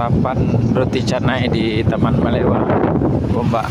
sarapan roti canai di Taman Malewa, Gombak.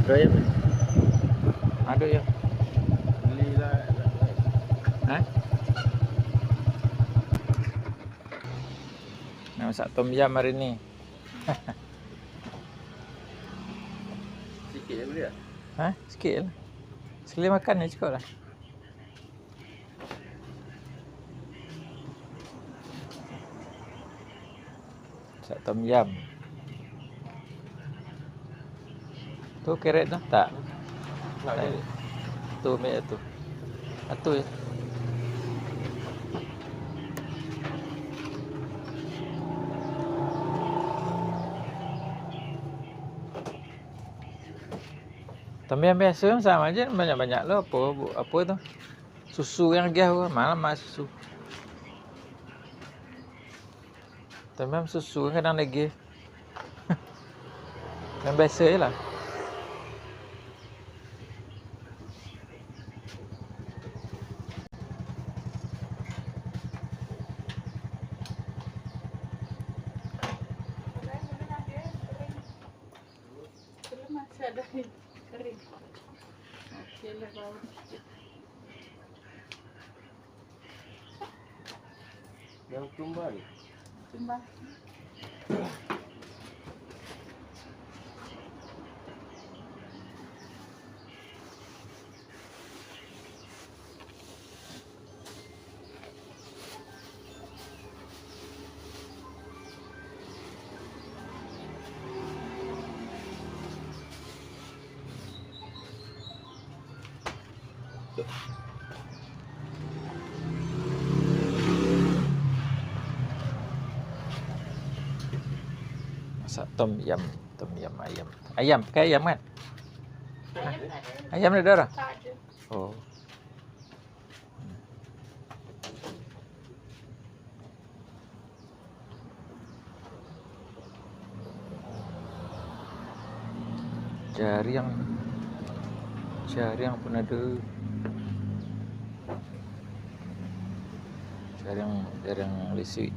Doyan. Aduh ya. Belilah. Hah? Nah, masak tom yum hari ini. Sikit je beli tak? Hah? Sikit lah. Sekali makan je cukup lah. Masak tom yum. Tu keret tu? Tak. Tak je. Tu ambil tu. Satu je. Tom yum biasa sama aja, banyak-banyak lo apa tu? Susu yang gas tu, mana susu. Tom yum susu kadang lagi. Yang biasa je lah. Masih ada kering. Okey lah bau sikit. Yang tumbal. Tumbal. Masak tom yum ayam. Ayam, pakai ayam kan? Ayam tak ada. Ayam ada dah? Tak ada. Oh. Jariang pun ada. Jariang lisi.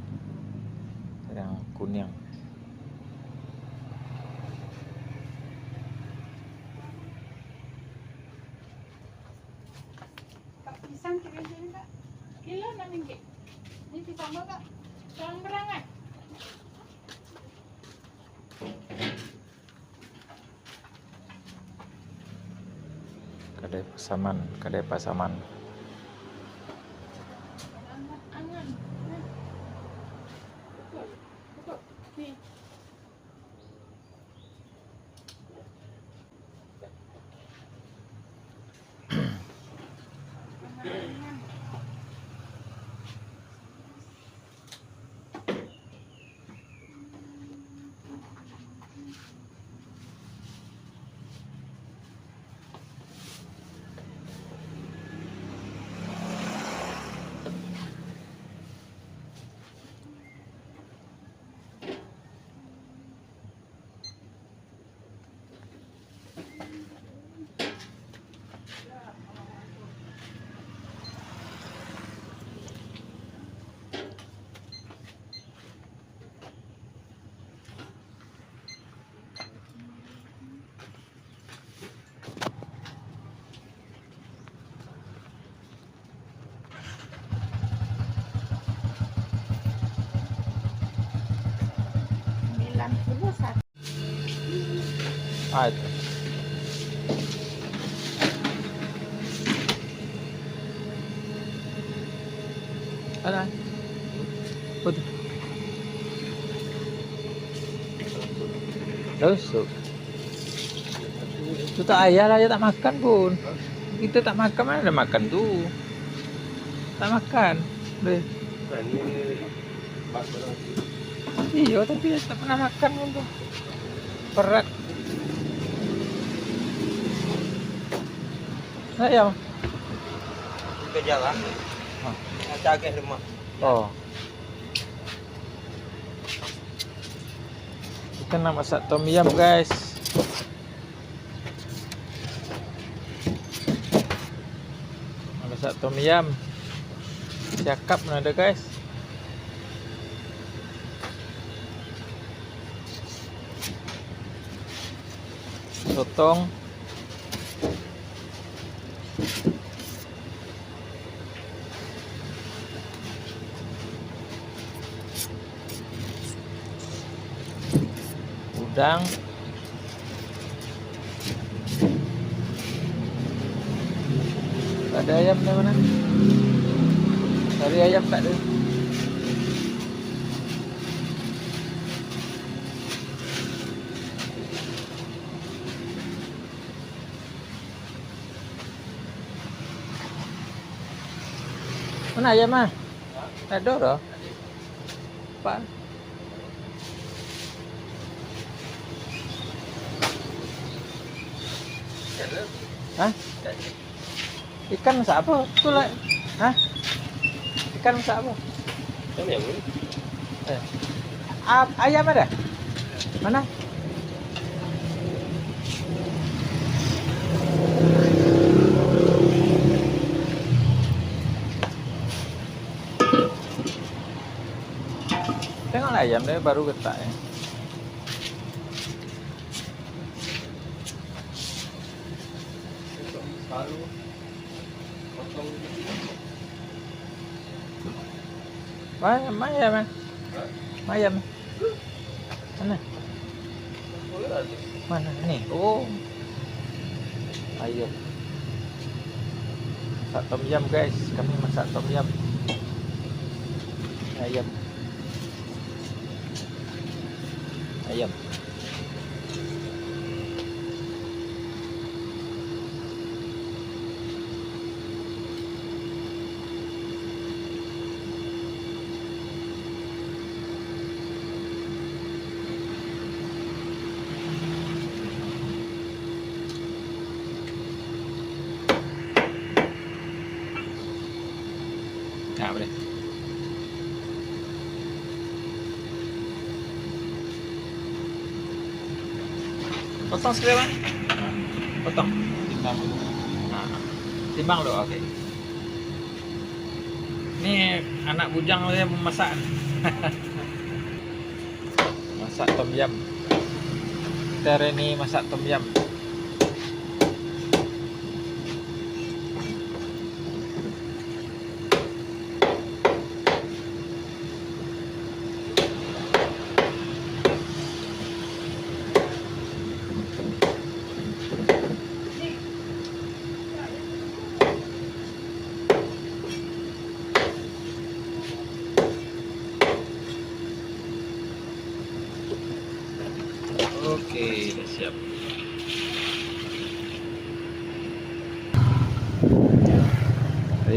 Jariang kuning. Pisang kira-kira tak? Kilo RM6. Ini pisang apa tak? Jangan berangai. Kedai Pasaman. Angan. Betul. Betul. Nih. Angan. Sembilan puluh satu. Ah, itu. Ada. Betul. Tusuk. Itu tak ayah lah, ya tak makan pun. Kita tak makan, mana ada makan tuh. Tak makan. Deh. Kan ni bak barang. Iya, tapi tak pernah makan pun tuh. Berat. Ayam. Ke jalan. Ah. Cakap rumah. Oh. Kita nak masak tom yum, guys. Nak masak tom yum. Cakap mana ada, guys. Sotong. Udang. Tak ada ayam dari mana? Dari ayam tak ada. Mana ayam ah? Tak ada dah. Apa? Hah? Ikan masak apa? Itu lah. Hah? Ikan masak apa? Kan ya, Bun? Ayam ada? Mana? Tengoklah ayam dia baru getak ya. Paru. Potong. Ayam. Ayam. Mana? Boleh ada. Mana? Nih. Oh. Ayam. Masak tom yum, guys. Kami masak tom yum. Ayam. Ayam. Nah, boleh. Potong sekali, Bang. Potong. Timbang dulu. Nah, timbang dulu, oke. Ini anak bujang saya memasak. Masak tom yum. Kita hari ini masak tom yum.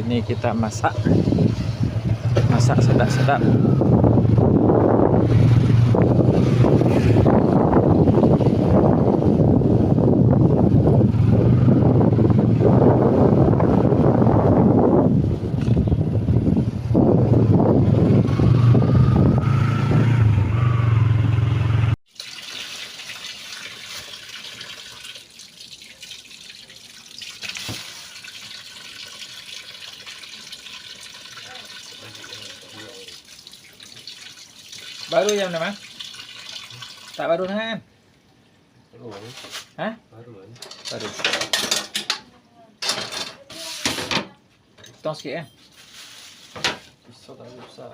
Kali ini kita masak sedap-sedap. Baru jam berapa? Tak baru kan? Baru kan? Hah? Baru kan? Baru. Potong sikit kan? Pisau tak ada besar.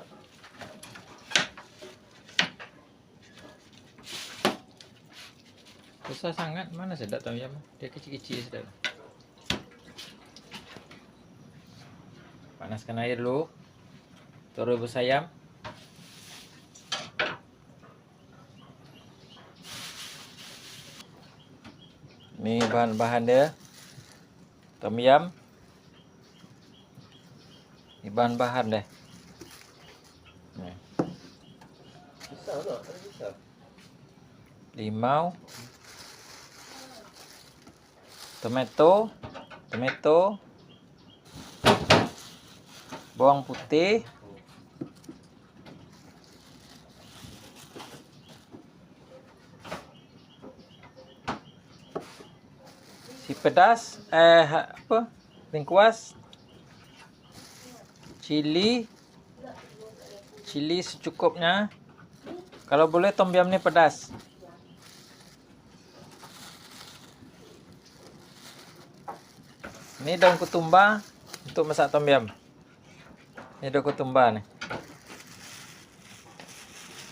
Besar sangat, mana sedap tom yum? Dia kecil-kecil sedap. Panaskan air dulu. Taruh rebus ayam. Ini bahan-bahan dia. Tom yum. Ini bahan-bahan deh. Nih. Besar tak? Ada besar. Limau. Tomato. Bawang putih. Si pedas, apa? Lengkuas. Cili secukupnya. Kalau boleh tom yum ni pedas. Ini daun ketumbar untuk masak tom yum. Ini daun ketumbar nih.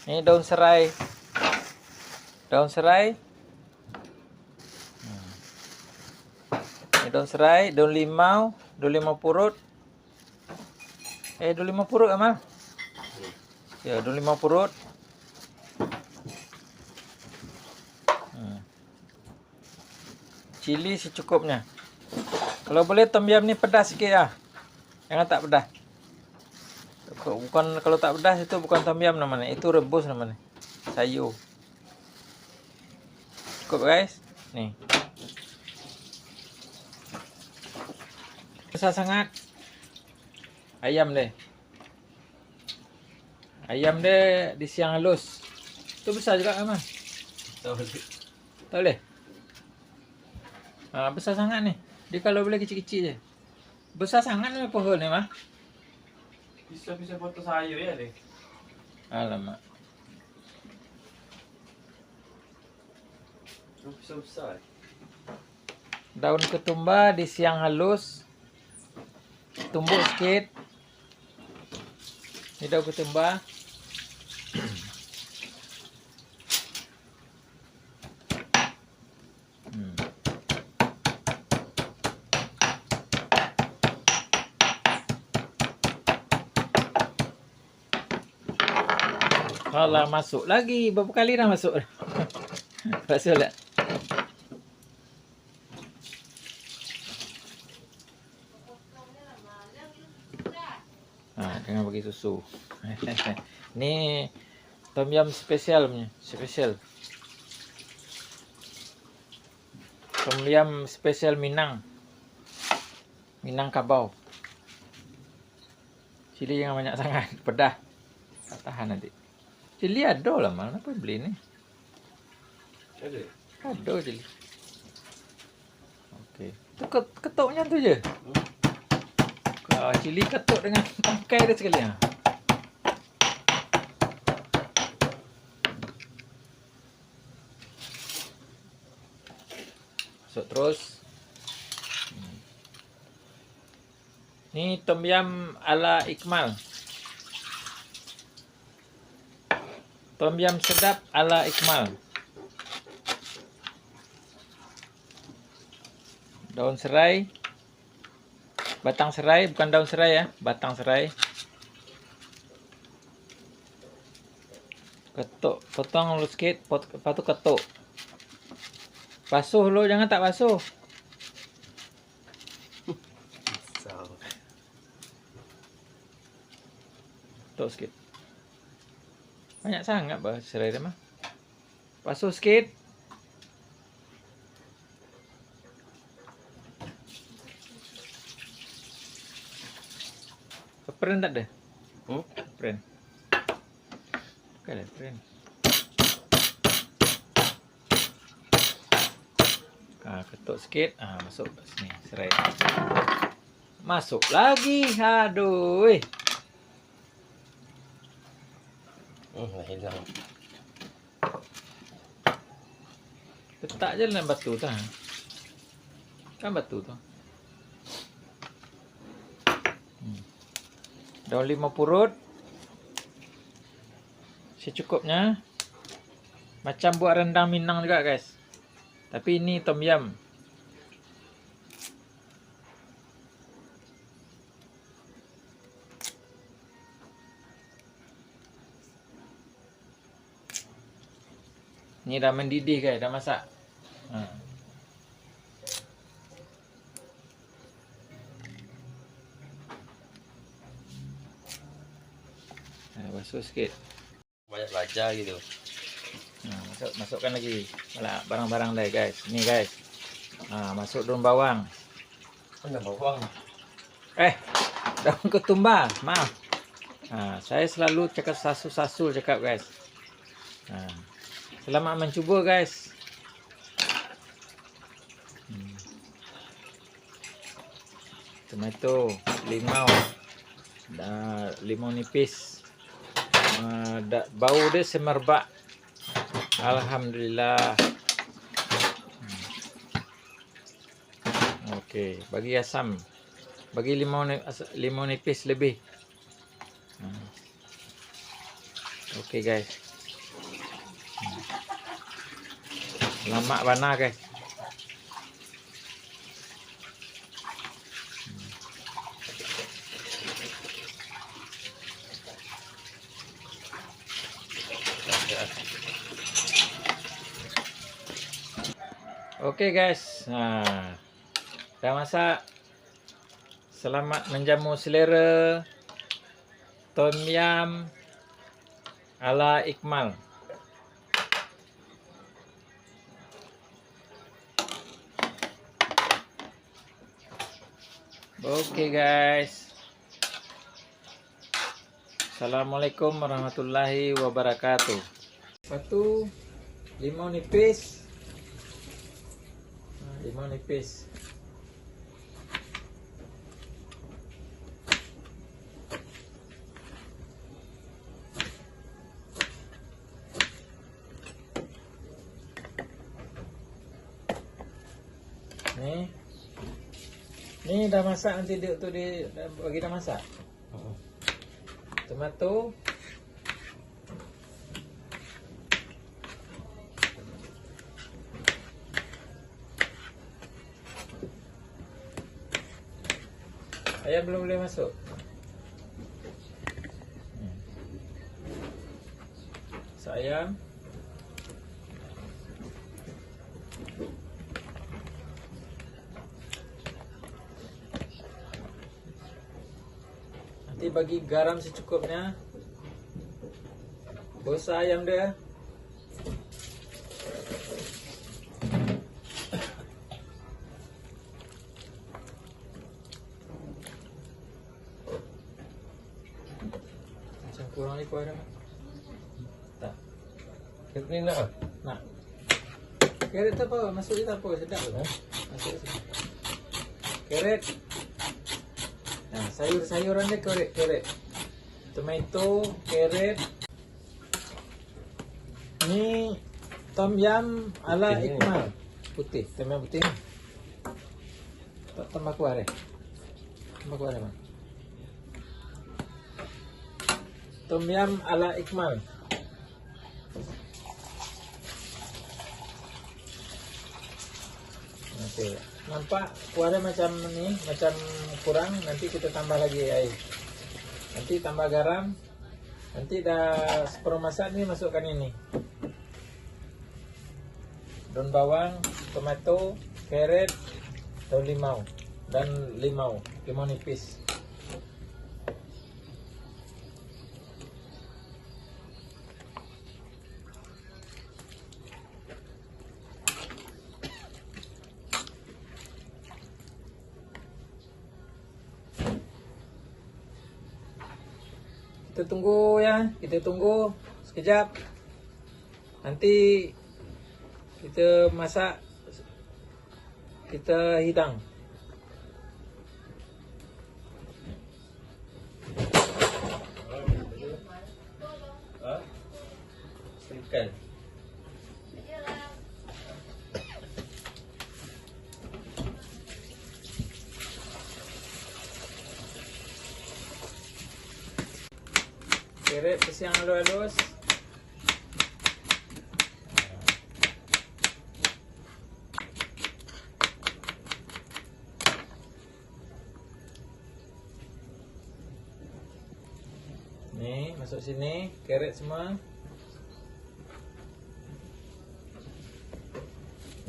Ini daun serai. Ini daun serai, daun limau purut. Daun limau purut Amal. Ya, daun limau purut. Cili secukupnya. Kalau boleh tom yum ni pedas sikit lah. Jangan tak pedas. Bukan, kalau tak pedas itu bukan tom yum namanya, itu rebus namanya. Sayur. Cukup guys. Nih. Besar sangat. Ayam deh di siang halus. Itu besar juga Amal. Tak boleh. Tak boleh. Besar sangat nih. Dia kalau boleh kecil-kecil je. Besar sangat nih pohon ni mah. Pisau-pisau potong sayur ya deh. Alamak. Pisau besar. Daun ketumbar di siang halus. Tumbuk sikit. Ini daun ketumbar. Alah, masuk lagi. Berapa kali dah masuk? Masuk tak? Jangan bagi susu. Ni tom yum spesial punya. Tom yum spesial Minang Kabau. Cili jangan banyak sangat. Pedas. Tak tahan nanti. Cili ada lah Mal. Kenapa beli ni? Ada cili. Okey. Tu ketuknya tu je. Cili ketuk dengan tangkai dia sekali. Masuk terus. Ni tom yum ala Ikmal. Tom yum sedap ala Ikmal. Daun serai. Batang serai, bukan daun serai ya, batang serai. Ketuk, potong lu sikit, lepas tu ketuk. Basuh lu, jangan tak basuh. Ketuk sikit. Banyak sangat bah serai dia mah. Basuh sikit. Pren tak ada? Pren. Pakai pren. Ketuk sikit. Masuk sini serai. Masuk lagi. Aduh. Hilang. Letak je dalam batu tu. Kan batu tu. Daun limau purut. Secukupnya. Macam buat rendang Minang juga guys. Tapi ini tom yum. Ini dah mendidih guys, dah masak. Basuh sikit. Banyak belajar gitu. Masukkan lagi barang-barang dah guys. Ni guys. Masuk daun bawang. Daun bawang. Daun ketumbar. Maaf. Saya selalu cakap sasul-sasul cakap guys. Selamat mencuba guys. Tomato, limau. Limau nipis. Bau dia semerbak. Alhamdulillah. Okey, bagi asam. Bagi limau nipis lebih. Okey guys. Lemak bana guys. Okey guys. Dah masak. Selamat menjamu selera tom yum ala Ikmal. Okey guys. Assalamualaikum warahmatullahi wabarakatuh. Satu limau nipis. Limau nipis. Ni dah masak nanti dia tu dia bagi dah masak. Tomato. Ayam belum boleh masuk. Ayam. Nanti bagi garam secukupnya. Bosa ayam dia. Macam kurang ni kuah dah. Tak. Ni nak. Nak. Carrot tu apa? Masuk je tak apa? Sedap tu. Masuk je. Carrot. Nah, sayur-sayuran dia carrot. Tomato, carrot. Ni tom yum ala Ikmal. Putih, tom yum putih. Tak tambah kuah dia. Tambah kuah dia, Bang. Tom yum ala Ikmal. Okey. Nampak kuah dia macam ni, macam kurang, nanti kita tambah lagi air. Nanti tambah garam. Nanti dah separuh masak ni masukkan ini. Daun bawang, tomato, carrot, daun limau dan limau nipis. Kita tunggu ya. Kita tunggu sekejap. Nanti kita masak. Kita hidang. Ikan. Keret kasi yang halus-halus. Ni masuk sini, keret semua.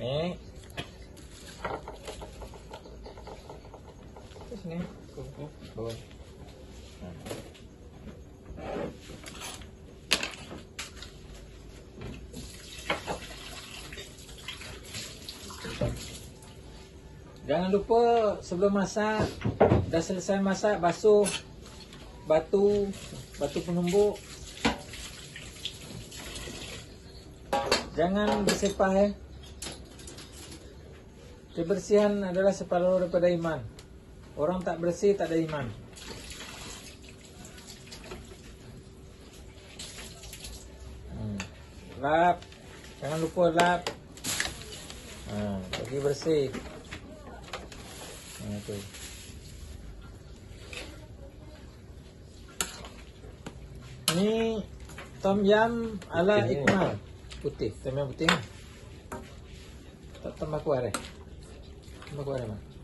Ni. Terus ni. Bawah. Jangan lupa sebelum masak, dah selesai masak, basuh batu penumbuk. Jangan bersepah Kebersihan adalah separuh daripada iman. Orang tak bersih tak ada iman. Lap. Jangan lupa lap. Bagi bersih. Tu. Ni tom yam ala Ikmal. Putih. Tom yam putih. Tak tambah kuah Tambah kuah mak.